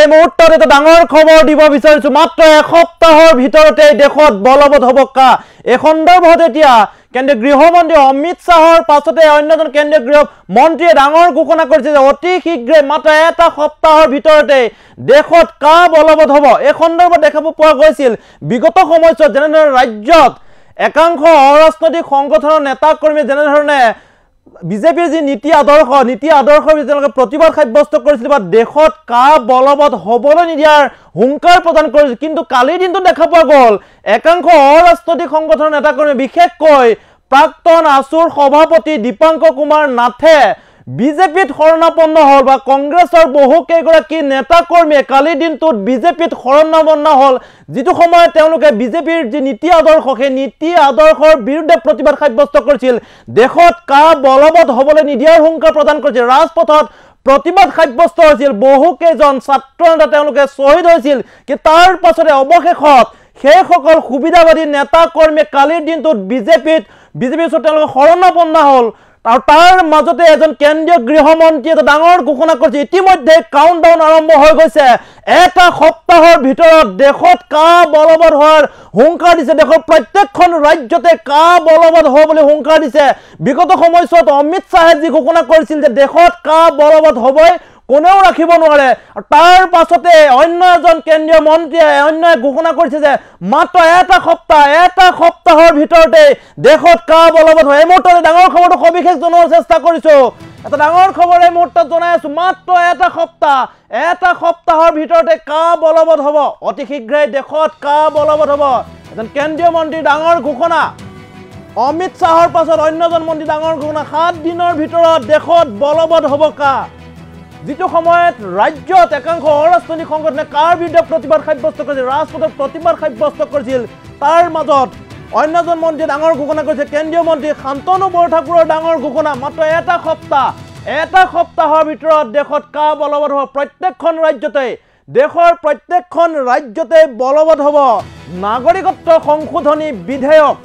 এই মুহূৰ্তত এটা ডাঙৰ খবৰ দিব বিচাৰিছো। মাত্ৰ এসপ্তাহৰ ভিতৰতে দেশত বলবৎ হ'ব কা। এই সন্দৰ্ভত এতিয়া কেন্দ্ৰীয় গৃহমন্ত্ৰী অমিত শ্বাহৰ পাছতে অন্যজন কেন্দ্ৰীয় গৃহ মন্ত্ৰীয়ে ডাঙৰ ঘোষণা কৰিছে যে অতি শীঘ্ৰে মাত্ৰ এটা সপ্তাহৰ ভিতৰতে দেশত কা বলবৎ হ'ব। এই সন্দৰ্ভত দেখাব পোৱা গৈছিল বিগত সময়ছোৱাত যেনেধৰণে ৰাজ্যত একাংশ অৰাজনৈতিক সংগঠনৰ নেতা কৰ্মীয়ে যেনেধৰণে বিজেপিৰ যি নীতি আদৰ্শৰ তেওঁলোকে প্ৰতিবাদ সাব্যস্ত কৰিছিল বা দেশত কা বলবৎ হ'বলৈ নিদিয়াৰ হুংকাৰ প্ৰদান কৰিছিল, কিন্তু কালিৰ দিনটো দেখা পোৱা গ'ল একাংশ অৰাজনৈতিক সংগঠনৰ নেতাকৰ্মী বিশেষকৈ প্ৰাক্তন আসুৰ সভাপতি দীপাংকৰ কুমাৰ নাথে বিজেপিত শৰণাপন্ন হ'ল বা কংগ্ৰেছৰ বহু কেইগৰাকী নেতাকৰ্মীয়ে কালিৰ দিনটোত বিজেপিত শৰণাপন্ন হ'ল, যিটো সময়ত তেওঁলোকে বিজেপিৰ যি নীতি আদৰ্শ সেই নীতি আদৰ্শৰ বিৰুদ্ধে প্ৰতিবাদ সাব্যস্ত কৰিছিল, দেশত কা বলবৎ হ'বলৈ নিদিয়াৰ হুংকাৰ প্ৰদান কৰিছিল, ৰাজপথত প্ৰতিবাদ সাব্যস্ত হৈছিল, বহু কেইজন ছাত্ৰ নেতা তেওঁলোকে শ্বহীদ হৈছিল। কিন্তু তাৰ পাছতে অৱশেষত সেইসকল সুবিধাবাদী নেতা কৰ্মীয়ে কালিৰ দিনটোত বিজেপিৰ ওচৰত তেওঁলোকে শৰণাপন্ন হ'ল। আৰু তাৰ মাজতে এজন কেন্দ্ৰীয় গৃহমন্ত্ৰীয়ে এটা ডাঙৰ ঘোষণা কৰিছে। ইতিমধ্যে কাউণ্টডাউন আৰম্ভ হৈ গৈছে। এটা সপ্তাহৰ ভিতৰত দেশত কা বলবৎ হোৱাৰ হুংকাৰ দিছে। দেশৰ প্ৰত্যেকখন ৰাজ্যতে কা বলবৎ হ'ব বুলি হুংকাৰ দিছে। বিগত সময়ছোৱাত অমিত শ্বাহে যি ঘোষণা কৰিছিল যে দেশত কা বলবৎ হ'বই, কোনেও ৰাখিব নোৱাৰে, তাৰ পাছতে অন্য এজন কেন্দ্ৰীয় মন্ত্ৰীয়ে ঘোষণা কৰিছে যে মাত্ৰ এটা সপ্তাহৰ ভিতৰতে দেশত কা বলবৎ হয়। এই মুহূৰ্তত ডাঙৰ খবৰটো সবিশেষ জনোৱাৰ চেষ্টা কৰিছো। এটা ডাঙৰ খবৰ এই মুহূৰ্তত জনাই আছো। মাত্ৰ এটা সপ্তাহৰ ভিতৰতে কা বলবৎ হ'ব। অতি শীঘ্ৰে দেশত কা বলবৎ হ'ব। এজন কেন্দ্ৰীয় মন্ত্ৰীৰ ডাঙৰ ঘোষণা, অমিত শ্বাহৰ পাছত অন্যজন মন্ত্ৰী ডাঙৰ ঘোষণা, 7 দিনৰ ভিতৰত দেশত বলবৎ হ'ব কা। যিটো সময়ত ৰাজ্যত একাংশ অৰাজনৈতিক সংগঠনে কাৰ বিৰুদ্ধে প্ৰতিবাদ সাব্যস্ত কৰিছিল, ৰাজপথত প্ৰতিবাদ সাব্যস্ত কৰিছিল, তাৰ মাজত অন্যজন মন্ত্ৰীয়ে ডাঙৰ ঘোষণা কৰিছে, কেন্দ্ৰীয় মন্ত্ৰী শান্তনু বৰঠাকুৰৰ ডাঙৰ ঘোষণা, মাত্ৰ এটা সপ্তাহৰ ভিতৰত দেশত কা বলবৎ হ'ব। দেশৰ প্ৰত্যেকখন ৰাজ্যতে বলবৎ হ'ব নাগৰিকত্ব সংশোধনী বিধেয়ক।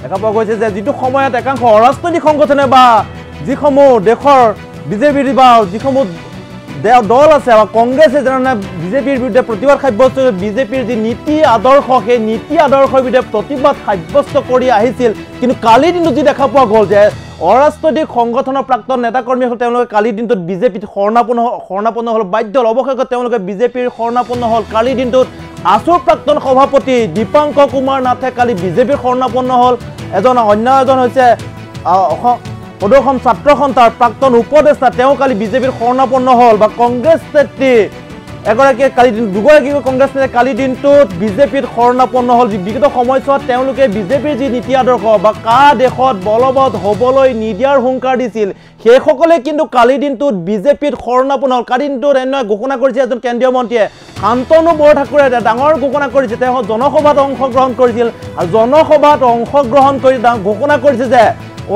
দেখা পোৱা গৈছে যে যিটো সময়ত একাংশ অৰাজনৈতিক সংগঠনে বা যিসমূহ দেশৰ বিজেপিৰ বা যিসমূহ দল আছে বা কংগ্ৰেছে যেনে বিজেপিৰ বিৰুদ্ধে প্ৰতিবাদ সাব্যস্ত বিজেপিৰ যি নীতি আদৰ্শ সেই নীতি আদৰ্শৰ বিৰুদ্ধে প্ৰতিবাদ সাব্যস্ত কৰি আহিছিল, কিন্তু কালিৰ দিনটোত যি দেখা পোৱা গ'ল যে অৰাজনৈতিক সংগঠনৰ প্ৰাক্তন নেতাকৰ্মীসকল তেওঁলোকে কালিৰ দিনটোত বিজেপিত শৰণাপন্ন হ'ল, বাধ্য হ'ল। অৱশেষত তেওঁলোকে বিজেপিৰ শৰণাপন্ন হ'ল। কালিৰ দিনটোত আসুৰ প্ৰাক্তন সভাপতি দীপাংকৰ কুমাৰ নাথে কালি বিজেপিৰ শৰণাপন্ন হ'ল। অন্য এজন হৈছে প্ৰদৰ্শন ছাত্ৰ সন্থাৰ প্ৰাক্তন উপদেষ্টা, তেওঁ কালি বিজেপিৰ শৰণাপন্ন হ'ল। বা কংগ্ৰেছ নেত্ৰী দুগৰাকী কংগ্ৰেছ নেতাই কালিৰ দিনটোত বিজেপিত শৰণাপন্ন হ'ল। বিগত সময়ছোৱাত তেওঁলোকে বিজেপিৰ যি নীতি আদৰ্শ বা কা দেশত বলবৎ হ'বলৈ নিদিয়াৰ হুংকাৰ দিছিল, সেইসকলে কিন্তু কালিৰ দিনটোত বিজেপিত শৰণাপন্ন হ'ল। কালিৰ দিনটোত ঘোষণা কৰিছে এজন কেন্দ্ৰীয় মন্ত্ৰীয়ে, শান্তনু বৰঠাকুৰে ডাঙৰ ঘোষণা কৰিছে। তেওঁ জনসভাত অংশগ্ৰহণ কৰিছিল আৰু জনসভাত অংশগ্ৰহণ কৰি ঘোষণা কৰিছে যে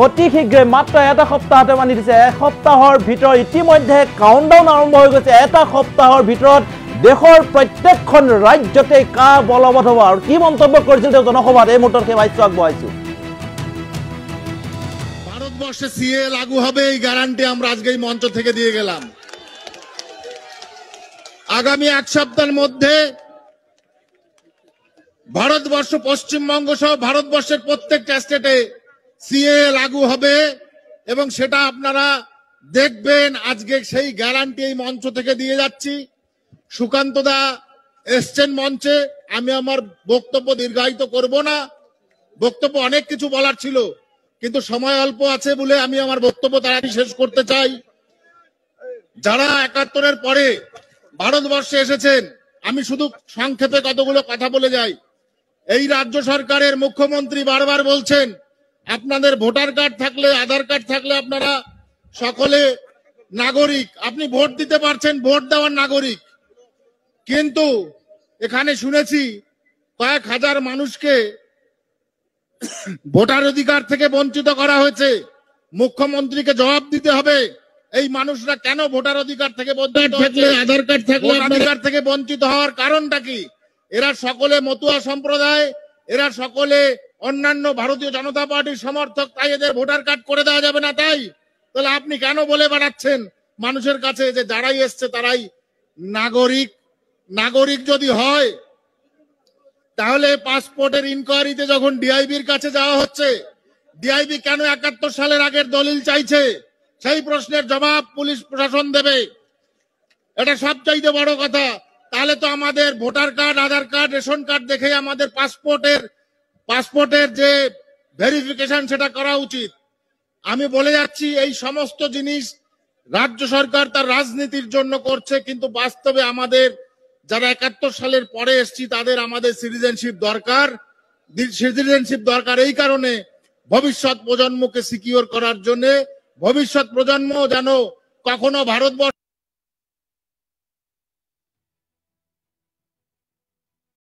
অতি শীঘ্ৰে মাত্ৰ এটা সপ্তাহতে মানি দিছে, এসপ্তাহৰ ভিতৰত ইতিমধ্যে কাউণ্টডাউন আৰম্ভ হৈ গৈছে। এটা সপ্তাহৰ ভিতৰত দেশৰ প্ৰত্যেকখন ৰাজ্যতে কা বলবৎ হ'ব। আৰু কি মন্তব্য কৰিছিল তেওঁ জনসভাত, এই মুহূৰ্তত সেই বাক্য আগবঢ়াইছো। ভারতবর্ষে সিএ লাগু হবে এই গ্যারান্টি আমরা আজকে এই মঞ্চ থেকে দিয়ে গেলাম। আগামী 1 সপ্তাহের মধ্যে ভারতবর্ষ পশ্চিমবঙ্গ সহ ভারতবর্ষের প্রত্যেকটা স্টেটে সিএ লাগু হবে এবং সেটা আপনারা দেখবেন। আজকে সেই গ্যারান্টি এই মঞ্চ থেকে দিয়ে যাচ্ছি। সুকান্ত দা এসছেন মঞ্চে, আমি আমার বক্তব্য দীর্ঘায়িত করব না। বক্তব্য অনেক কিছু বলার ছিল, কিন্তু সময় অল্প আছে বলে আমি আমার বক্তব্য তাড়াতাড়ি শেষ করতে চাই। যারা 71-এর পরে ভারতবর্ষে এসেছেন, আমি শুধু সংক্ষেপে কতগুলো কথা বলে যাই। এই রাজ্য সরকারের মুখ্যমন্ত্রী বারবার বলছেন আপনাদের ভোটার কার্ড থাকলে, আধার কার্ড থাকলে আপনারা সকলে নাগরিক, আপনি ভোট দিতে পারছেন, ভোট দেওয়ার নাগরিক। কিন্তু এখানে শুনেছি কয়েক হাজার মানুষকে ভোটার অধিকার থেকে বঞ্চিত করা হয়েছে। মুখ্যমন্ত্রীকে জবাব দিতে হবে এই মানুষরা কেন ভোটার অধিকার থেকে বঞ্চিত হয়েছে, আধার কার্ড থাকলে অধিকার থেকে বঞ্চিত হওয়ার কারণটা কি। এরা সকলে মতুয়া সম্প্রদায়, এরা সকলে অন্যান্য ভারতীয় জনতা পার্টির সমর্থক, তাই এদের ভোটার কার্ড করে দেওয়া যাবে না। তাই তাহলে আপনি কেন বলে বেড়াচ্ছেন মানুষের কাছে যে যারাই এসছে তারাই নাগরিক। নাগরিক যদি হয় তাহলে পাসপোর্টের ইনকোয়ারিতে যখন ডিআইবির কাছে যাওয়া হচ্ছে, ডিআইবি কেন 71 সালের আগের দলিল চাইছে, সেই প্রশ্নের জবাব পুলিশ প্রশাসন দেবে। এটা সবচাইতে বড় কথা। তাহলে তো আমাদের ভোটার কার্ড, আধার কার্ড, রেশন কার্ড দেখে আমাদের পাসপোর্টের যে ভেরিফিকেশন সেটা করা উচিত। আমি বলে যাচ্ছি এই সমস্ত জিনিস রাজ্য সরকার তার রাজনীতির জন্য করছে, কিন্তু বাস্তবে আমাদের যারা 71 সালের পরে এসেছি তাদের আমাদের সিটিজেনশিপ দরকার। সিটিজেনশিপ দরকার এই কারণে ভবিষ্যৎ প্রজন্মকে সিকিউর করার জন্য, ভবিষ্যৎ প্রজন্ম যেন কখনো ভারতবর্ষ